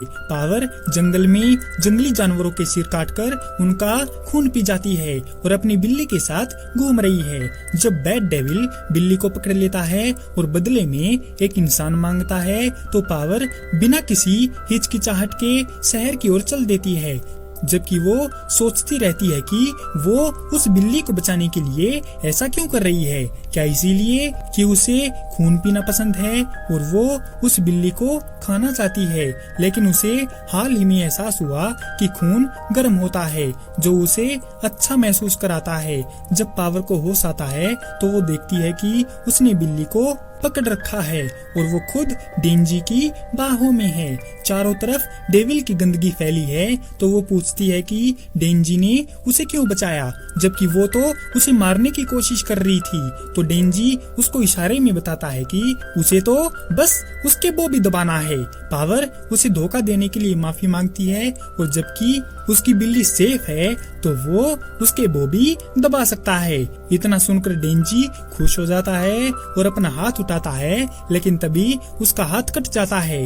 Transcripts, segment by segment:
Power जंगल में जंगली जानवरों के सिर काटकर उनका खून पी जाती है और अपनी बिल्ली के साथ घूम रही है। जब बैड डेविल बिल्ली को पकड़ लेता है और बदले में एक इंसान मांगता है तो पावर बिना किसी हिचकिचाहट के शहर की ओर चल देती है, जबकि वो सोचती रहती है कि वो उस बिल्ली को बचाने के लिए ऐसा क्यों कर रही है। क्या इसीलिए कि उसे खून पीना पसंद है और वो उस बिल्ली को खाना चाहती है। लेकिन उसे हाल ही में एहसास हुआ कि खून गर्म होता है जो उसे अच्छा महसूस कराता है। जब पावर को होश आता है तो वो देखती है कि उसने बिल्ली को पकड़ रखा है और वो खुद डेंजी की बाहों में है। चारों तरफ डेविल की गंदगी फैली है तो वो पूछती है कि डेंजी ने उसे क्यों बचाया, जबकि वो तो उसे मारने की कोशिश कर रही थी। तो डेंजी उसको इशारे में बताता है कि उसे तो बस उसके बॉबी दबाना है। पावर उसे धोखा देने के लिए माफी मांगती है और जबकि उसकी बिल्ली सेफ है तो वो उसके बॉबी दबा सकता है। इतना सुनकर डेंजी खुश हो जाता है और अपना हाथ उठाता है, लेकिन तभी उसका हाथ कट जाता है।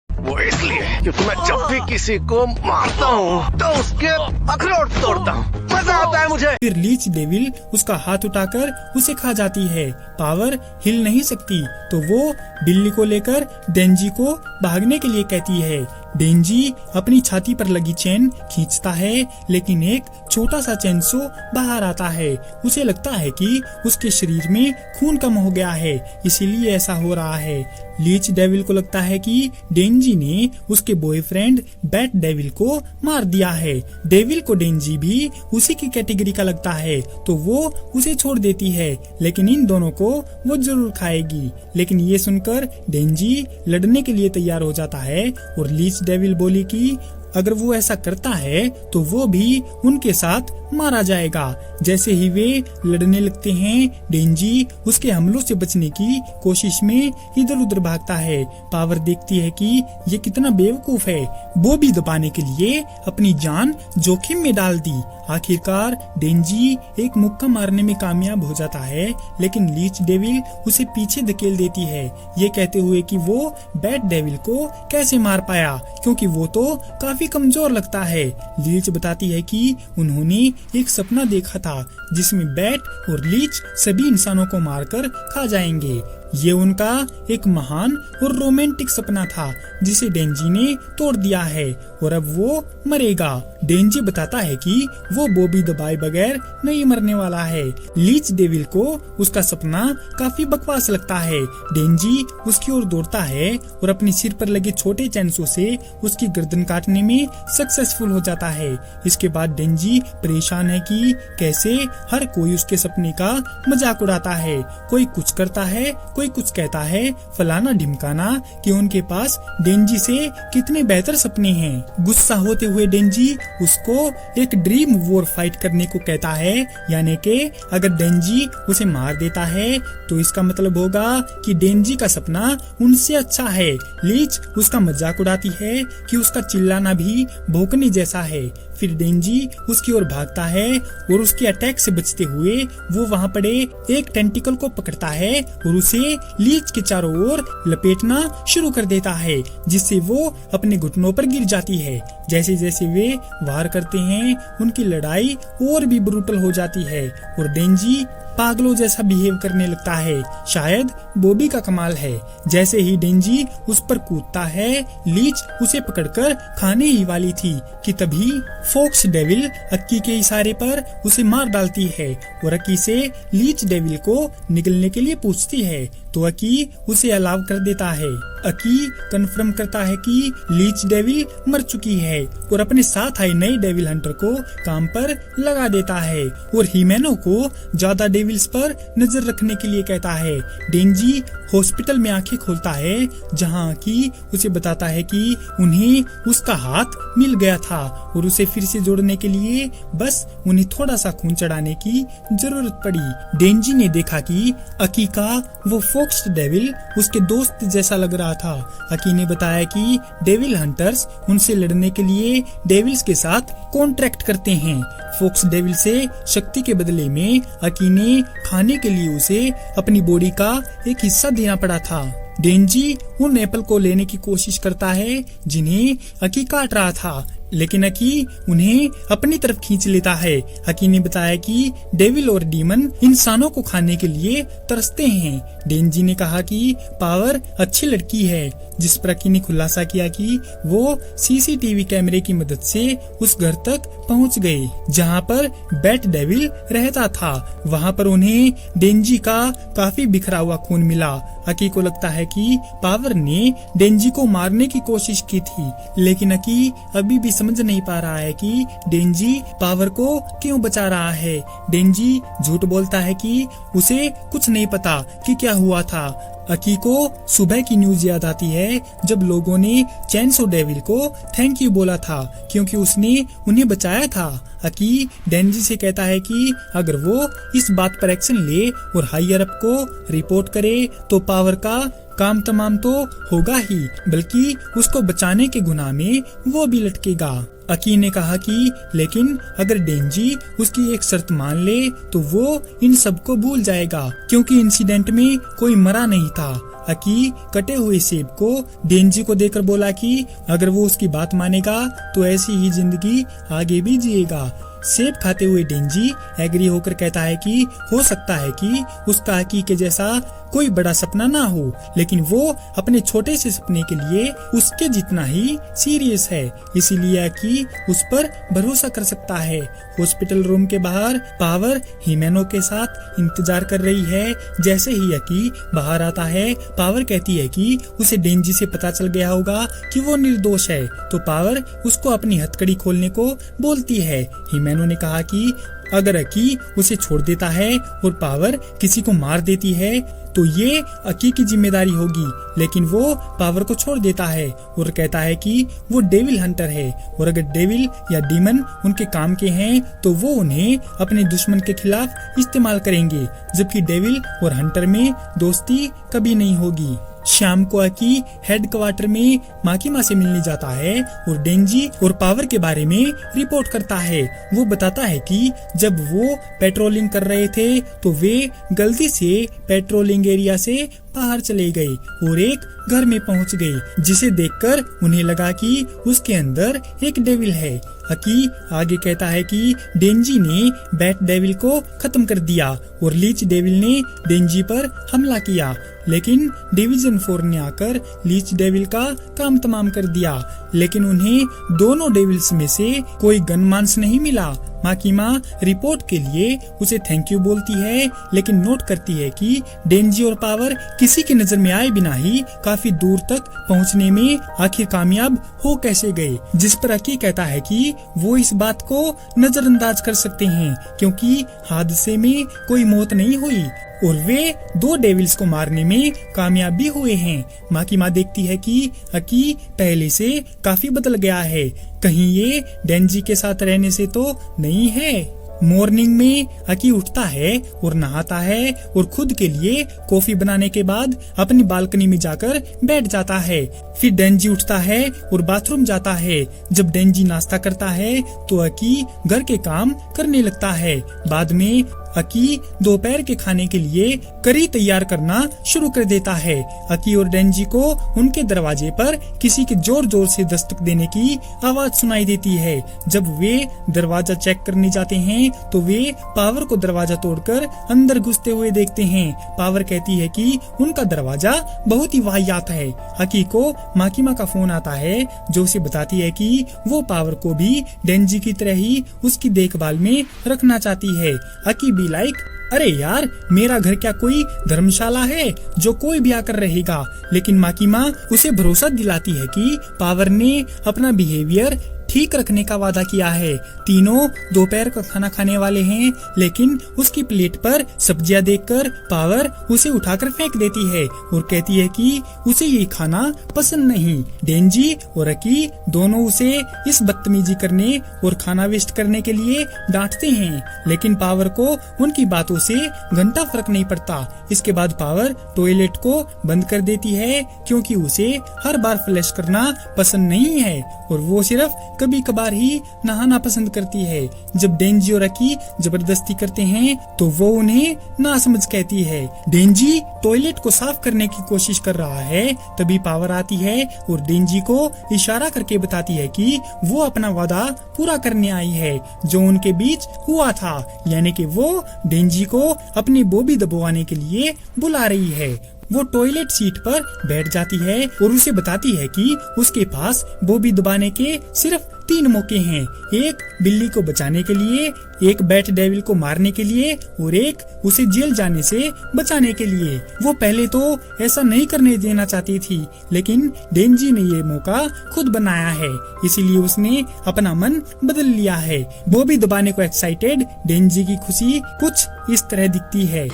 वो इसलिए क्योंकि मैं जब भी किसी को मारता हूँ तो उसके अखरोट तोड़ता हूँ, मजा आता है मुझे। फिर लीच डेविल उसका हाथ उठाकर उसे खा जाती है। पावर हिल नहीं सकती तो वो बिल्ली को लेकर डेंजी को भागने के लिए कहती है। डेंजी अपनी छाती पर लगी चेन खींचता है, लेकिन एक छोटा सा चैनसो बाहर आता है। उसे लगता है कि उसके शरीर में खून कम हो गया है, इसीलिए ऐसा हो रहा है। लीच डेविल को लगता है कि डेंजी ने उसके बॉयफ्रेंड बैट डेविल को मार दिया है। डेविल को डेंजी भी उसी की कैटेगरी का लगता है तो वो उसे छोड़ देती है, लेकिन इन दोनों को वो जरूर खाएगी। लेकिन ये सुनकर डेंजी लड़ने के लिए तैयार हो जाता है और लीच डेविल बोली कि अगर वो ऐसा करता है तो वो भी उनके साथ मारा जाएगा। जैसे ही वे लड़ने लगते हैं, डेंजी उसके हमलों से बचने की कोशिश में इधर उधर भागता है। पावर देखती है कि ये कितना बेवकूफ है, बॉबी दबाने के लिए अपनी जान जोखिम में डाल दी। आखिरकार डेंजी एक मुक्का मारने में कामयाब हो जाता है, लेकिन लीच डेविल उसे पीछे धकेल देती है, ये कहते हुए कि वो बैट डेविल को कैसे मार पाया क्योंकि वो तो काफी कमजोर लगता है। लीच बताती है कि उन्होंने एक सपना देखा था जिसमें बैट और लीच सभी इंसानों को मारकर खा जाएंगे। ये उनका एक महान और रोमांटिक सपना था जिसे डेंजी ने तोड़ दिया है और अब वो मरेगा। डेंजी बताता है कि वो बॉबी दबाए बगैर नहीं मरने वाला है। लीच डेविल को उसका सपना काफी बकवास लगता है। डेंजी उसकी ओर दौड़ता है और अपने सिर पर लगे छोटे चैनसों से उसकी गर्दन काटने में सक्सेसफुल हो जाता है। इसके बाद डेंजी परेशान है कि कैसे हर कोई उसके सपने का मजाक उड़ाता है। कोई कुछ करता है, कोई कुछ कहता है, फलाना ढिमकाना कि उनके पास डेंजी से कितने बेहतर सपने हैं। गुस्सा होते हुए डेंजी उसको एक ड्रीम वॉर फाइट करने को कहता है, यानी कि अगर डेंजी उसे मार देता है तो इसका मतलब होगा कि डेंजी का सपना उनसे अच्छा है। लीच उसका मजाक उड़ाती है कि उसका चिल्लाना भी भौंकने जैसा है। फिर डेंजी उसकी ओर भागता है और उसके अटैक से बचते हुए वो वहाँ पड़े एक टेंटिकल को पकड़ता है और उसे लीच के चारों ओर लपेटना शुरू कर देता है, जिससे वो अपने घुटनों पर गिर जाती है। जैसे जैसे वे वार करते हैं उनकी लड़ाई और भी ब्रूटल हो जाती है और डेंजी पागलों जैसा बिहेव करने लगता है। शायद बॉबी का कमाल है। जैसे ही डेंजी उस पर कूदता है, लीच उसे पकड़कर खाने ही वाली थी कि तभी फॉक्स डेविल अक्की के इशारे पर उसे मार डालती है और अक्की से लीच डेविल को निगलने के लिए पूछती है तो अक्की उसे अलाव कर देता है। अक्की कंफर्म करता है कि लीच डेविल मर चुकी है और अपने साथ आए नए डेविल हंटर को काम पर लगा देता है और हिमेनो को ज्यादा डेविल्स पर नजर रखने के लिए कहता है। डेंजी हॉस्पिटल में आंखें खोलता है जहां की उसे बताता है कि उन्हें उसका हाथ मिल गया था और उसे फिर से जोड़ने के लिए बस उन्हें थोड़ा सा खून चढ़ाने की जरूरत पड़ी। डेंजी ने देखा कि अकी का वो फॉक्स डेविल उसके दोस्त जैसा लग रहा था। अकी ने बताया कि डेविल हंटर्स उनसे लड़ने के लिए डेविल्स के साथ कॉन्ट्रैक्ट करते हैं। फॉक्स डेविल से शक्ति के बदले में अकी ने खाने के लिए उसे अपनी बॉडी का एक हिस्सा देना पड़ा था। डेंजी उन एप्पल को लेने की कोशिश करता है जिन्हें अकी काट रहा था, लेकिन अकी उन्हें अपनी तरफ खींच लेता है। अकी ने बताया कि डेविल और डीमन इंसानों को खाने के लिए तरसते हैं। डेंजी ने कहा कि पावर अच्छी लड़की है, जिस पर अकी ने खुलासा किया कि वो सीसीटीवी कैमरे की मदद से उस घर तक पहुंच गए जहां पर बैट डेविल रहता था। वहां पर उन्हें डेंजी का काफी बिखरा हुआ खून मिला। अकी को लगता है कि पावर ने डेंजी को मारने की कोशिश की थी, लेकिन अकी अभी भी समझ नहीं पा रहा है कि डेंजी पावर को क्यों बचा रहा है। डेंजी झूठ बोलता है कि उसे कुछ नहीं पता कि क्या हुआ था। अकी को सुबह की न्यूज याद आती है जब लोगों ने चेनसो डेविल को थैंक यू बोला था क्योंकि उसने उन्हें बचाया था। अकी डेंजी से कहता है कि अगर वो इस बात पर एक्शन ले और हायर अप को रिपोर्ट करे तो पावर का काम तमाम तो होगा ही, बल्कि उसको बचाने के गुनाह में वो भी लटकेगा। अकी ने कहा कि लेकिन अगर डेंजी उसकी एक शर्त मान ले तो वो इन सबको भूल जाएगा क्योंकि इंसिडेंट में कोई मरा नहीं था। अकी कटे हुए सेब को डेंजी को देकर बोला कि अगर वो उसकी बात मानेगा तो ऐसी ही जिंदगी आगे भी जिएगा। सेब खाते हुए डेंजी एग्री होकर कहता है कि हो सकता है कि उसका अकी के जैसा कोई बड़ा सपना ना हो, लेकिन वो अपने छोटे से सपने के लिए उसके जितना ही सीरियस है, इसीलिए अकी उस पर भरोसा कर सकता है। हॉस्पिटल रूम के बाहर पावर हिमेनो के साथ इंतजार कर रही है। जैसे ही अकी बाहर आता है, पावर कहती है कि उसे डेंजी से पता चल गया होगा कि वो निर्दोष है, तो पावर उसको अपनी हथकड़ी खोलने को बोलती है। हिमेनो ने कहा कि अगर अकी उसे छोड़ देता है और पावर किसी को मार देती है तो ये अकी की जिम्मेदारी होगी, लेकिन वो पावर को छोड़ देता है और कहता है कि वो डेविल हंटर है और अगर डेविल या डीमन उनके काम के हैं तो वो उन्हें अपने दुश्मन के खिलाफ इस्तेमाल करेंगे, जबकि डेविल और हंटर में दोस्ती कभी नहीं होगी। शाम को अकी हेडक्वार्टर में माकिमा से मिलने जाता है और डेंजी और पावर के बारे में रिपोर्ट करता है। वो बताता है कि जब वो पेट्रोलिंग कर रहे थे तो वे गलती से पेट्रोलिंग एरिया से बाहर चले गए और एक घर में पहुंच गए, जिसे देखकर उन्हें लगा कि उसके अंदर एक डेविल है। अकी आगे कहता है कि डेंजी ने बैट डेविल को खत्म कर दिया और लीच डेविल ने डेंजी पर हमला किया, लेकिन डिवीजन 4 ने आकर लीच डेविल का काम तमाम कर दिया, लेकिन उन्हें दोनों डेविल्स में से कोई गनमांस नहीं मिला। माकिमा रिपोर्ट के लिए उसे थैंक यू बोलती है, लेकिन नोट करती है कि डेंजी और पावर किसी की नजर में आए बिना ही काफी दूर तक पहुंचने में आखिर कामयाब हो कैसे गए, जिस पर अकी कहता है कि वो इस बात को नजरअंदाज कर सकते हैं क्योंकि हादसे में कोई मौत नहीं हुई और वे 2 डेविल्स को मारने में कामयाब भी हुए हैं। माकिमा देखती है कि अकी पहले से काफी बदल गया है, कहीं ये डेंजी के साथ रहने से तो नहीं है। मॉर्निंग में अकी उठता है और नहाता है और खुद के लिए कॉफी बनाने के बाद अपनी बालकनी में जाकर बैठ जाता है। फिर डेंजी उठता है और बाथरूम जाता है। जब डेंजी नाश्ता करता है तो अकी घर के काम करने लगता है। बाद में अकी दोपहर के खाने के लिए करी तैयार करना शुरू कर देता है। अकी और डेंजी को उनके दरवाजे पर किसी के जोर जोर से दस्तक देने की आवाज सुनाई देती है। जब वे दरवाजा चेक करने जाते हैं तो वे पावर को दरवाजा तोड़कर अंदर घुसते हुए देखते हैं। पावर कहती है कि उनका दरवाजा बहुत ही वाहियात है। अकी को माकिमा का फोन आता है जो उसे बताती है कि वो पावर को भी डेंजी की तरह ही उसकी देखभाल में रखना चाहती है। अकी भी लाइक, अरे यार मेरा घर क्या कोई धर्मशाला है जो कोई भी आकर रहेगा, लेकिन माकिमा उसे भरोसा दिलाती है कि पावर ने अपना बिहेवियर ठीक रखने का वादा किया है। तीनों दोपहर का खाना खाने वाले हैं, लेकिन उसकी प्लेट पर सब्जियां देखकर पावर उसे उठाकर फेंक देती है और कहती है कि उसे ये खाना पसंद नहीं। डेंजी और अकी दोनों उसे इस बदतमीजी करने और खाना वेस्ट करने के लिए डांटते हैं, लेकिन पावर को उनकी बातों से घंटा फर्क नहीं पड़ता। इसके बाद पावर टॉयलेट को बंद कर देती है क्योंकि उसे हर बार फ्लैश करना पसंद नहीं है और वो सिर्फ कभी कभार ही नहाना पसंद करती है। जब डेंजी और अकी जबरदस्ती करते हैं तो वो उन्हें नासमझ कहती है। डेंजी टॉयलेट को साफ करने की कोशिश कर रहा है, तभी पावर आती है और डेंजी को इशारा करके बताती है कि वो अपना वादा पूरा करने आई है जो उनके बीच हुआ था, यानी कि वो डेंजी को अपनी बॉबी दबवाने के लिए बुला रही है। वो टॉयलेट सीट पर बैठ जाती है और उसे बताती है कि उसके पास बॉबी दबाने के सिर्फ 3 मौके हैं, एक बिल्ली को बचाने के लिए, एक बैट डेविल को मारने के लिए और एक उसे जेल जाने से बचाने के लिए। वो पहले तो ऐसा नहीं करने देना चाहती थी, लेकिन डेंजी ने ये मौका खुद बनाया है, इसीलिए उसने अपना मन बदल लिया है। बॉबी दबाने को एक्साइटेड डेंजी की खुशी कुछ इस तरह दिखती है।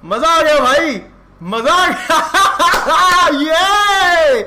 मजा आ गया भाई, मजा आ गया। ये